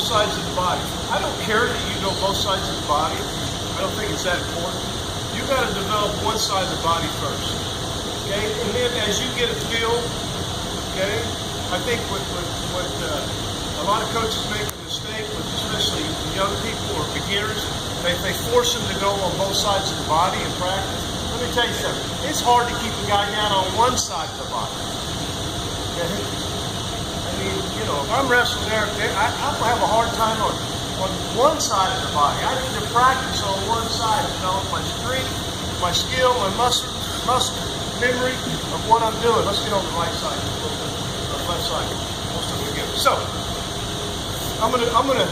both sides of the body. I don't care that you know both sides of the body. I don't think it's that important. You got to develop one side of the body first, okay? And then as you get a feel, okay, I think what a lot of coaches make a mistake with, especially young people or beginners, they force them to go on both sides of the body in practice. Let me tell you something. It's hard to keep a guy down on one side of the body. Okay? I mean, you know, if I'm wrestling Eric, I'm gonna have a hard time on one side of the body. I need to practice on one side, develop my strength, my skill, my muscle memory of what I'm doing. Let's get on the right side, left side. Most of them together. So I'm gonna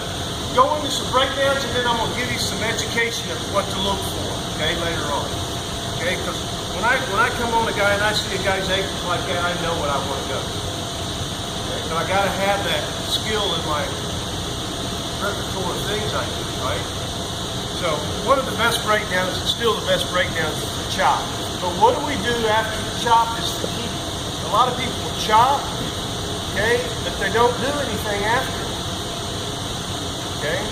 go into some breakdowns, and then I'm gonna give you some education of what to look for. Okay, later on. Okay, because when I come on a guy and I see a guy's ankles like that, I know what I want to go. Okay, so I got to have that skill in my repertoire of things I do, right? So one of the best breakdowns, and still the best breakdowns, is the chop. But what do we do after the chop is to keep. A lot of people will chop, okay, but they don't do anything after. Okay?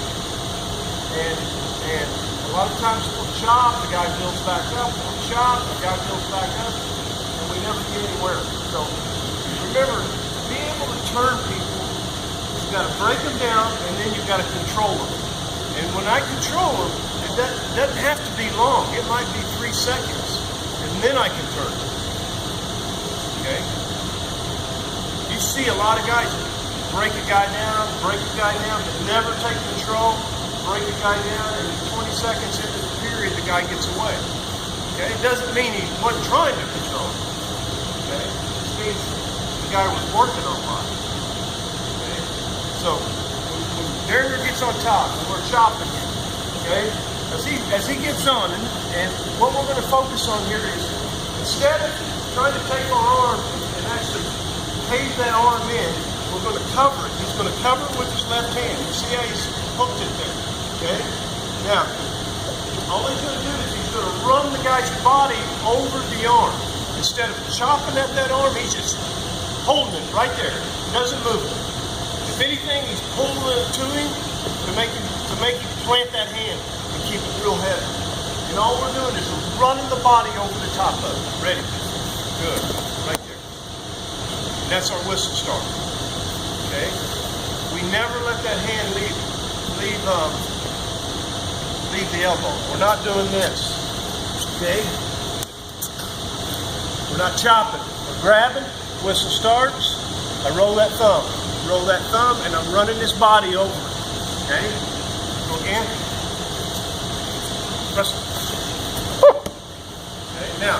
And a lot of times we'll chop, the guy builds back up, we'll chop, the guy builds back up, and we never get anywhere. So remember, to be able to turn people, you've got to break them down, and then you've got to control them. And when I control them, it doesn't have to be long. It might be 3 seconds, and then I can turn them. Okay? You see a lot of guys break a guy down, but never take control, break a guy down, and 20 seconds into the period, the guy gets away. Okay? It doesn't mean he wasn't trying to control. Okay? It just means the guy was working on body. Okay? So when Derringer gets on top, and we're chopping him, okay? As he gets on, and what we're going to focus on here is, instead of trying to take our arm and actually cave that arm in, we're going to cover it. He's going to cover it with his left hand. You see how he's hooked it there, okay? Now, all he's going to do is he's going to run the guy's body over the arm. Instead of chopping at that arm, he's just holding it right there. He doesn't move it. If anything, he's pulling it to him to make him plant that hand and keep it real heavy. And all we're doing is running the body over the top of it. Ready? Good. Right there. And that's our whistle start. Okay? We never let that hand leave the elbow. We're not doing this. Okay? We're not chopping. We're grabbing. Whistle starts. I roll that thumb. And I'm running this body over it. Okay? Go again. Press it. Okay, now.